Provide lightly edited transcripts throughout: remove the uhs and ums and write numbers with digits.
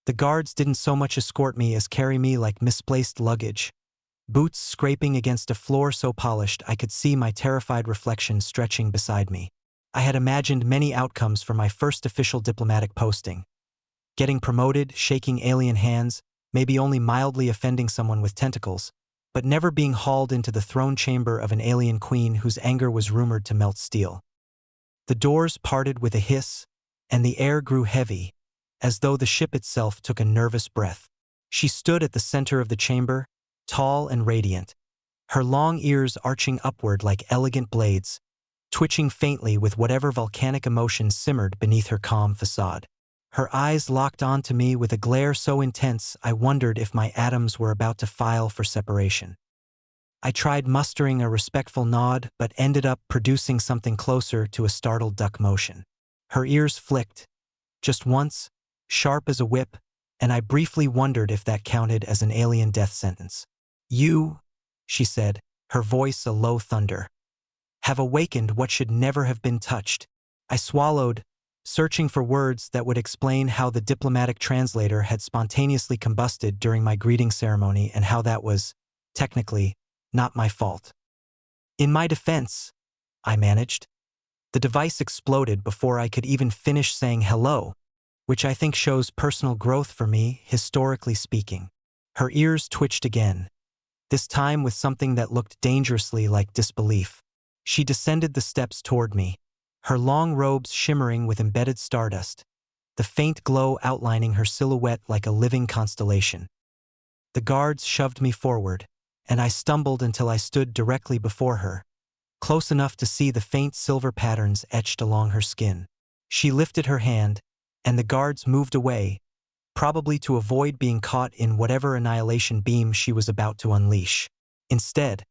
The guards didn't so much escort me as carry me like misplaced luggage, boots scraping against a floor so polished I could see my terrified reflection stretching beside me. I had imagined many outcomes for my first official diplomatic posting. Getting promoted, shaking alien hands, maybe only mildly offending someone with tentacles, but never being hauled into the throne chamber of an alien queen whose anger was rumored to melt steel. The doors parted with a hiss, and the air grew heavy, as though the ship itself took a nervous breath. She stood at the center of the chamber, tall and radiant, her long ears arching upward like elegant blades, twitching faintly with whatever volcanic emotion simmered beneath her calm facade. Her eyes locked onto me with a glare so intense I wondered if my atoms were about to file for separation. I tried mustering a respectful nod, but ended up producing something closer to a startled duck motion. Her ears flicked, just once, sharp as a whip, and I briefly wondered if that counted as an alien death sentence. "You," she said, her voice a low thunder, "have awakened what should never have been touched." I swallowed, searching for words that would explain how the diplomatic translator had spontaneously combusted during my greeting ceremony and how that was, technically, not my fault. "In my defense," I managed. The device exploded before I could even finish saying hello, which I think shows personal growth for me, historically speaking. Her ears twitched again, this time with something that looked dangerously like disbelief. She descended the steps toward me, her long robes shimmering with embedded stardust, the faint glow outlining her silhouette like a living constellation. The guards shoved me forward, and I stumbled until I stood directly before her, close enough to see the faint silver patterns etched along her skin. She lifted her hand, and the guards moved away, probably to avoid being caught in whatever annihilation beam she was about to unleash. Instead,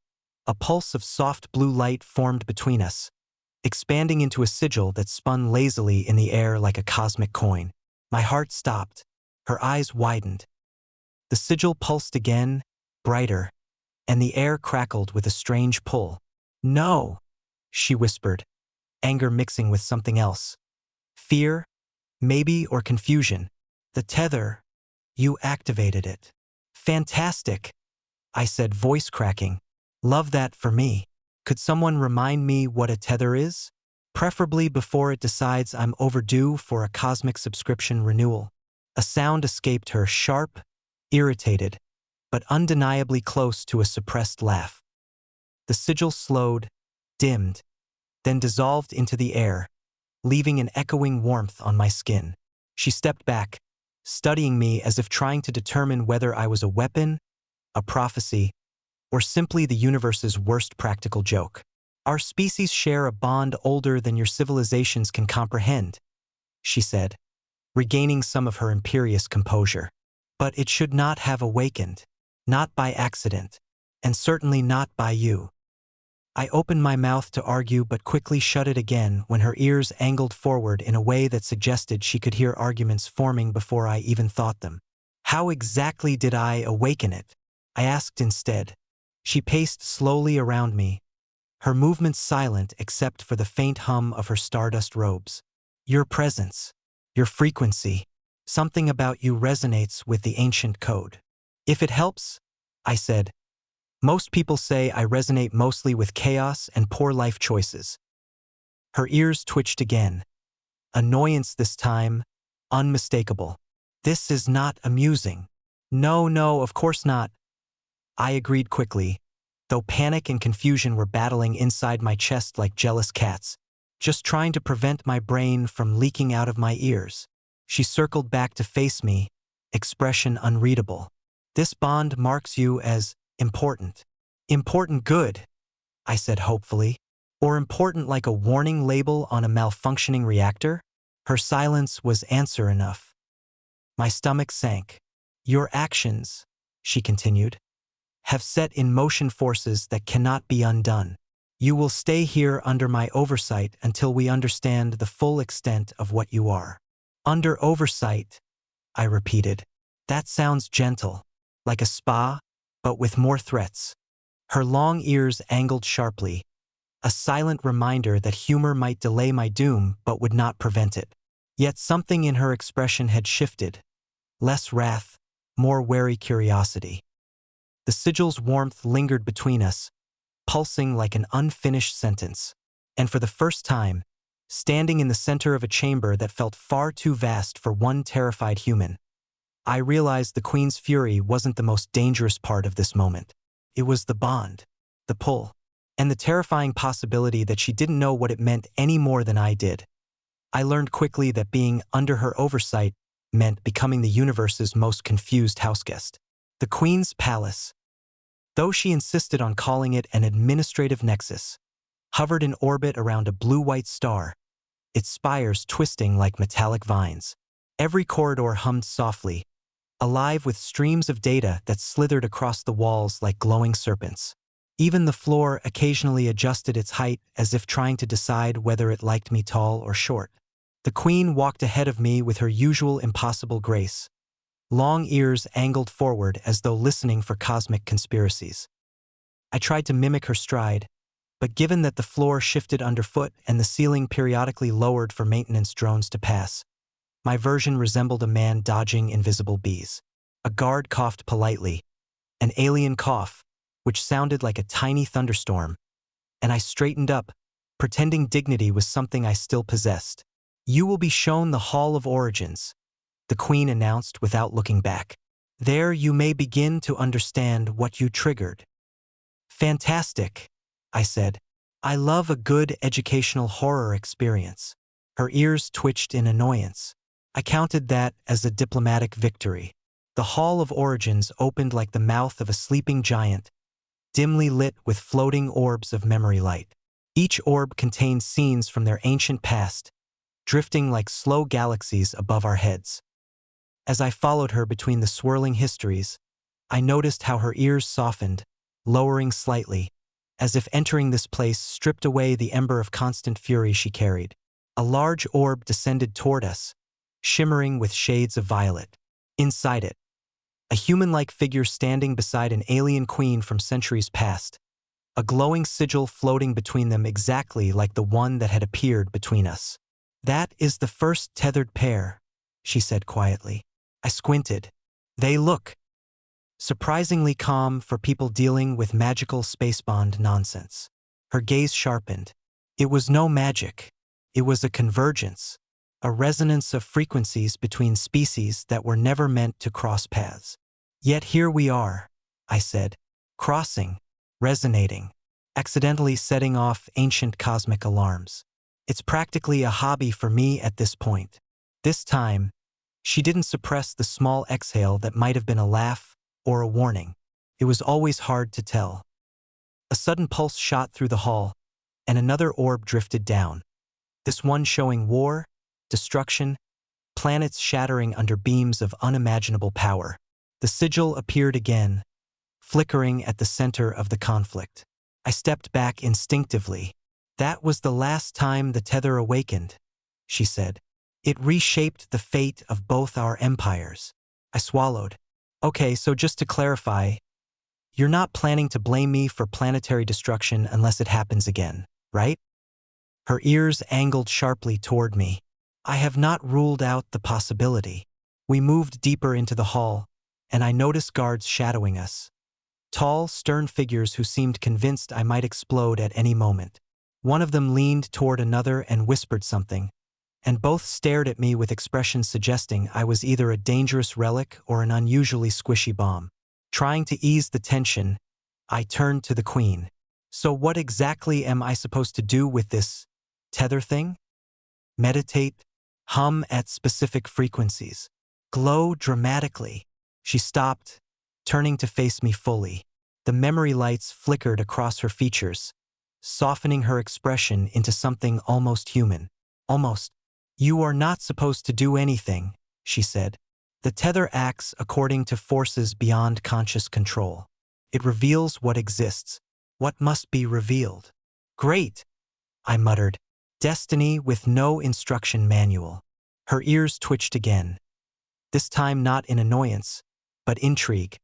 a pulse of soft blue light formed between us, expanding into a sigil that spun lazily in the air like a cosmic coin. My heart stopped, her eyes widened. The sigil pulsed again, brighter, and the air crackled with a strange pull. "No," she whispered, anger mixing with something else. "Fear, maybe, or confusion. The tether, you activated it." "Fantastic," I said, voice cracking. "Love that for me. Could someone remind me what a tether is? Preferably before it decides I'm overdue for a cosmic subscription renewal." A sound escaped her, sharp, irritated, but undeniably close to a suppressed laugh. The sigil slowed, dimmed, then dissolved into the air, leaving an echoing warmth on my skin. She stepped back, studying me as if trying to determine whether I was a weapon, a prophecy, or simply the universe's worst practical joke. "Our species share a bond older than your civilizations can comprehend," she said, regaining some of her imperious composure. "But it should not have awakened, not by accident, and certainly not by you." I opened my mouth to argue but quickly shut it again when her ears angled forward in a way that suggested she could hear arguments forming before I even thought them. "How exactly did I awaken it?" I asked instead. She paced slowly around me, her movements silent except for the faint hum of her stardust robes. "Your presence, your frequency, something about you resonates with the ancient code." "If it helps," I said, "most people say I resonate mostly with chaos and poor life choices." Her ears twitched again, annoyance this time, unmistakable. "This is not amusing." No, of course not," I agreed quickly, though panic and confusion were battling inside my chest like jealous cats, just trying to prevent my brain from leaking out of my ears. She circled back to face me, expression unreadable. "This bond marks you as important." "Important good," I said hopefully. "Or important like a warning label on a malfunctioning reactor?" Her silence was answer enough. My stomach sank. "Your actions," she continued, "have set in motion forces that cannot be undone. You will stay here under my oversight until we understand the full extent of what you are." "Under oversight," I repeated. "That sounds gentle, like a spa, but with more threats." Her long ears angled sharply, a silent reminder that humor might delay my doom but would not prevent it. Yet something in her expression had shifted, less wrath, more wary curiosity. The sigil's warmth lingered between us, pulsing like an unfinished sentence. And for the first time, standing in the center of a chamber that felt far too vast for one terrified human, I realized the Queen's fury wasn't the most dangerous part of this moment. It was the bond, the pull, and the terrifying possibility that she didn't know what it meant any more than I did. I learned quickly that being under her oversight meant becoming the universe's most confused houseguest. The Queen's palace, though she insisted on calling it an administrative nexus, hovered in orbit around a blue-white star, its spires twisting like metallic vines. Every corridor hummed softly, alive with streams of data that slithered across the walls like glowing serpents. Even the floor occasionally adjusted its height as if trying to decide whether it liked me tall or short. The Queen walked ahead of me with her usual impossible grace, long ears angled forward as though listening for cosmic conspiracies. I tried to mimic her stride, but given that the floor shifted underfoot and the ceiling periodically lowered for maintenance drones to pass, my version resembled a man dodging invisible bees. A guard coughed politely, an alien cough, which sounded like a tiny thunderstorm, and I straightened up, pretending dignity was something I still possessed. "You will be shown the Hall of Origins," the Queen announced without looking back. "There you may begin to understand what you triggered." "Fantastic," I said. "I love a good educational horror experience." Her ears twitched in annoyance. I counted that as a diplomatic victory. The Hall of Origins opened like the mouth of a sleeping giant, dimly lit with floating orbs of memory light. Each orb contained scenes from their ancient past, drifting like slow galaxies above our heads. As I followed her between the swirling histories, I noticed how her ears softened, lowering slightly, as if entering this place stripped away the ember of constant fury she carried. A large orb descended toward us, shimmering with shades of violet. Inside it, a human-like figure standing beside an alien queen from centuries past, a glowing sigil floating between them exactly like the one that had appeared between us. "That is the first tethered pair," she said quietly. I squinted. "They look surprisingly calm for people dealing with magical spacebond nonsense." Her gaze sharpened. "It was no magic. It was a convergence, a resonance of frequencies between species that were never meant to cross paths. Yet here we are," I said, "crossing, resonating, accidentally setting off ancient cosmic alarms. It's practically a hobby for me at this point." This time, she didn't suppress the small exhale that might have been a laugh or a warning. It was always hard to tell. A sudden pulse shot through the hall, and another orb drifted down, this one showing war, destruction, planets shattering under beams of unimaginable power. The sigil appeared again, flickering at the center of the conflict. I stepped back instinctively. "That was the last time the tether awakened," she said. "It reshaped the fate of both our empires." I swallowed. "Okay, so just to clarify, you're not planning to blame me for planetary destruction unless it happens again, right?" Her ears angled sharply toward me. "I have not ruled out the possibility." We moved deeper into the hall, and I noticed guards shadowing us. Tall, stern figures who seemed convinced I might explode at any moment. One of them leaned toward another and whispered something, and both stared at me with expressions suggesting I was either a dangerous relic or an unusually squishy bomb. Trying to ease the tension, I turned to the Queen. "So what exactly am I supposed to do with this tether thing?" "Meditate, hum at specific frequencies, glow dramatically." She stopped, turning to face me fully. The memory lights flickered across her features, softening her expression into something almost human. "Almost. You are not supposed to do anything," she said. "The tether acts according to forces beyond conscious control. It reveals what exists, what must be revealed." "Great," I muttered. "Destiny with no instruction manual." Her ears twitched again, this time not in annoyance, but intrigue.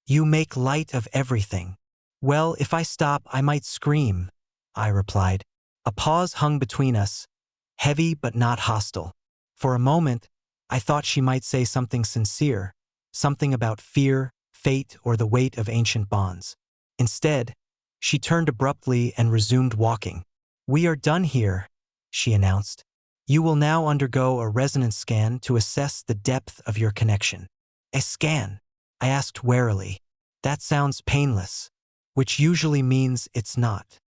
"You make light of everything." "Well, if I stop, I might scream," I replied. A pause hung between us, heavy but not hostile. For a moment, I thought she might say something sincere, something about fear, fate, or the weight of ancient bonds. Instead, she turned abruptly and resumed walking. "We are done here," she announced. "You will now undergo a resonance scan to assess the depth of your connection." "A scan?" I asked warily. "That sounds painless," which usually means it's not.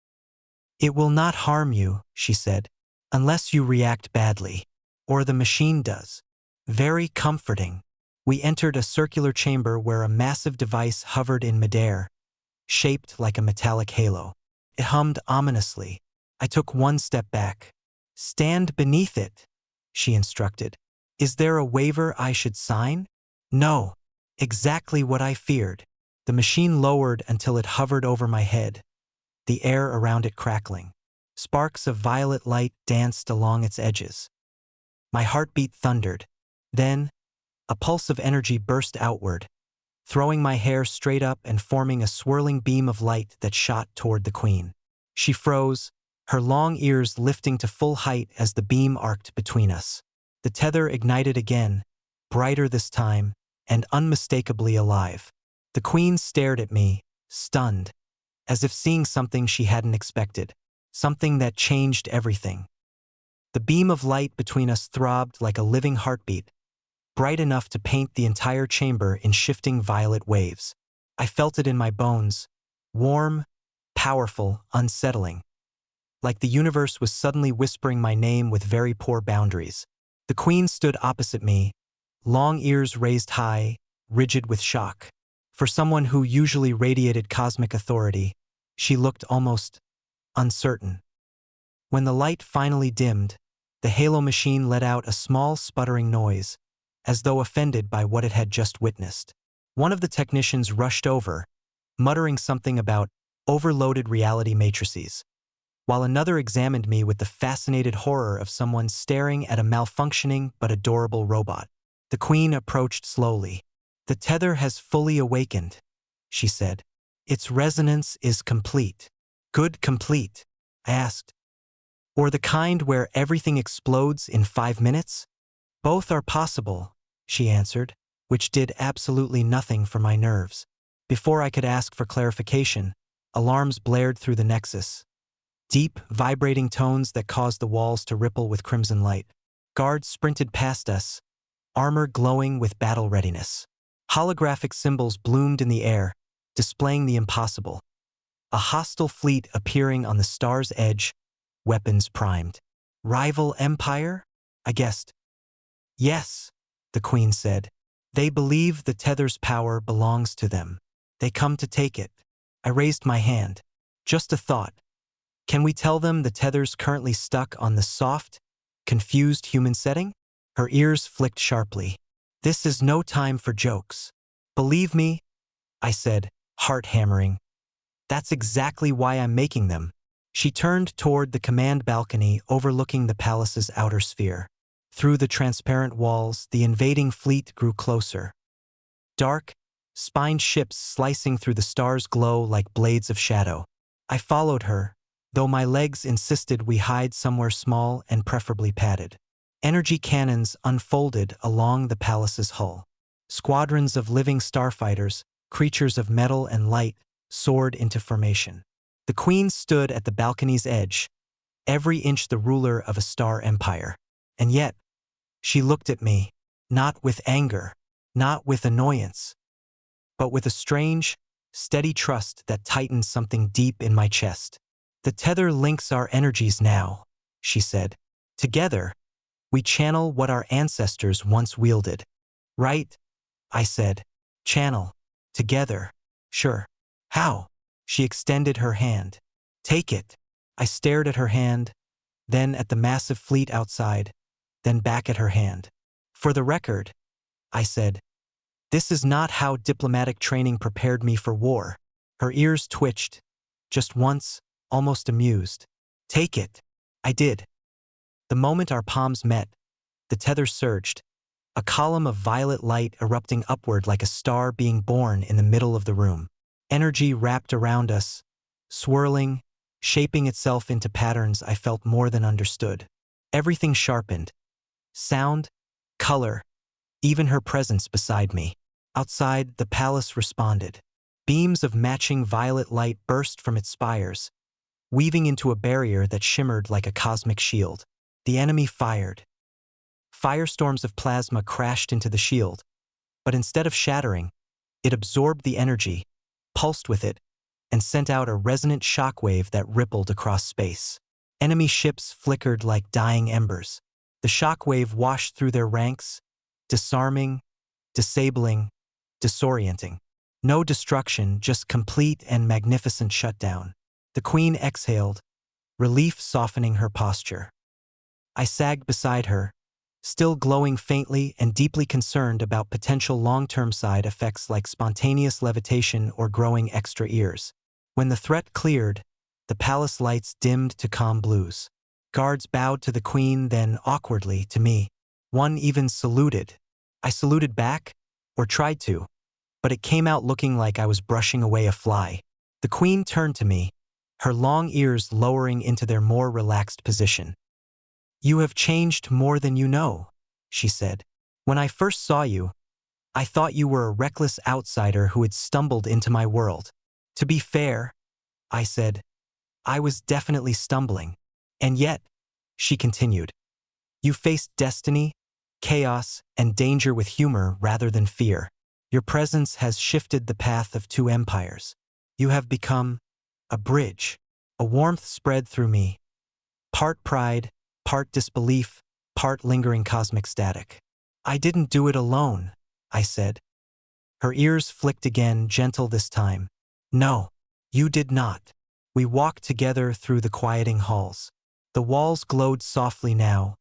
"It will not harm you," she said, "unless you react badly. Or the machine does." Very comforting. We entered a circular chamber where a massive device hovered in midair, shaped like a metallic halo. It hummed ominously. I took one step back. "Stand beneath it," she instructed. "Is there a waiver I should sign?" "No." Exactly what I feared. The machine lowered until it hovered over my head, the air around it crackling. Sparks of violet light danced along its edges. My heartbeat thundered. Then, a pulse of energy burst outward, throwing my hair straight up and forming a swirling beam of light that shot toward the queen. She froze, her long ears lifting to full height as the beam arced between us. The tether ignited again, brighter this time, and unmistakably alive. The queen stared at me, stunned, as if seeing something she hadn't expected, something that changed everything. The beam of light between us throbbed like a living heartbeat, bright enough to paint the entire chamber in shifting violet waves. I felt it in my bones, warm, powerful, unsettling. Like the universe was suddenly whispering my name with very poor boundaries. The queen stood opposite me, long ears raised high, rigid with shock. For someone who usually radiated cosmic authority, she looked almost uncertain. When the light finally dimmed, the halo machine let out a small sputtering noise, as though offended by what it had just witnessed. One of the technicians rushed over, muttering something about overloaded reality matrices, while another examined me with the fascinated horror of someone staring at a malfunctioning but adorable robot. The queen approached slowly. "The tether has fully awakened," she said. "Its resonance is complete." "Good complete?" I asked. "Or the kind where everything explodes in 5 minutes?" "Both are possible," she answered, which did absolutely nothing for my nerves. Before I could ask for clarification, alarms blared through the nexus. Deep, vibrating tones that caused the walls to ripple with crimson light. Guards sprinted past us, armor glowing with battle readiness. Holographic symbols bloomed in the air, displaying the impossible. A hostile fleet appearing on the star's edge, weapons primed. "Rival empire?" I guessed. "Yes," the queen said. "They believe the tether's power belongs to them. They come to take it." I raised my hand. "Just a thought. Can we tell them the tether's currently stuck on the soft, confused human setting?" Her ears flicked sharply. "This is no time for jokes." "Believe me," I said, heart hammering. "That's exactly why I'm making them." She turned toward the command balcony overlooking the palace's outer sphere. Through the transparent walls, the invading fleet grew closer. Dark, spined ships slicing through the star's glow like blades of shadow. I followed her, though my legs insisted we hide somewhere small and preferably padded. Energy cannons unfolded along the palace's hull. Squadrons of living starfighters, creatures of metal and light, soared into formation. The queen stood at the balcony's edge, every inch the ruler of a star empire. And yet, she looked at me, not with anger, not with annoyance, but with a strange, steady trust that tightened something deep in my chest. "The tether links our energies now," she said. "Together, we channel what our ancestors once wielded." "Right," I said. "Channel. Together. Sure. How?" She extended her hand. "Take it." I stared at her hand, then at the massive fleet outside, then back at her hand. "For the record," I said, "this is not how diplomatic training prepared me for war." Her ears twitched, just once, almost amused. "Take it." I did. The moment our palms met, the tether surged, a column of violet light erupting upward like a star being born in the middle of the room. Energy wrapped around us, swirling, shaping itself into patterns I felt more than understood. Everything sharpened. Sound, color, even her presence beside me. Outside, the palace responded. Beams of matching violet light burst from its spires, weaving into a barrier that shimmered like a cosmic shield. The enemy fired. Firestorms of plasma crashed into the shield, but instead of shattering, it absorbed the energy, pulsed with it, and sent out a resonant shockwave that rippled across space. Enemy ships flickered like dying embers. The shockwave washed through their ranks, disarming, disabling, disorienting. No destruction, just complete and magnificent shutdown. The queen exhaled, relief softening her posture. I sagged beside her, still glowing faintly and deeply concerned about potential long-term side effects like spontaneous levitation or growing extra ears. When the threat cleared, the palace lights dimmed to calm blues. Guards bowed to the queen, then awkwardly to me. One even saluted. I saluted back, or tried to, but it came out looking like I was brushing away a fly. The queen turned to me, her long ears lowering into their more relaxed position. "You have changed more than you know," she said. "When I first saw you, I thought you were a reckless outsider who had stumbled into my world." "To be fair," I said, "I was definitely stumbling. And yet," she continued, "you faced destiny, chaos, and danger with humor rather than fear. Your presence has shifted the path of two empires. You have become a bridge." A warmth spread through me, part pride, part disbelief, part lingering cosmic static. "I didn't do it alone," I said. Her ears flicked again, gentle this time. "No, you did not." We walked together through the quieting halls. The walls glowed softly now,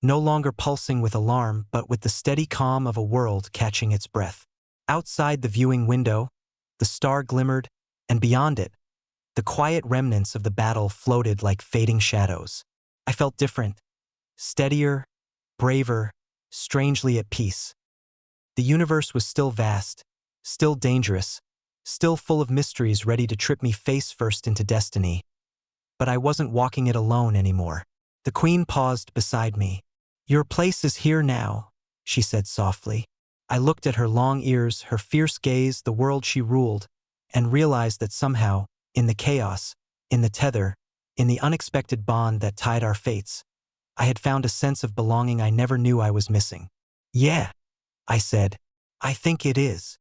no longer pulsing with alarm but with the steady calm of a world catching its breath. Outside the viewing window, the star glimmered, and beyond it, the quiet remnants of the battle floated like fading shadows. I felt different, steadier, braver, strangely at peace. The universe was still vast, still dangerous, still full of mysteries ready to trip me face first into destiny. But I wasn't walking it alone anymore. The queen paused beside me. "Your place is here now," she said softly. I looked at her long ears, her fierce gaze, the world she ruled, and realized that somehow, in the chaos, in the tether, in the unexpected bond that tied our fates, I had found a sense of belonging I never knew I was missing. "Yeah," I said, "I think it is."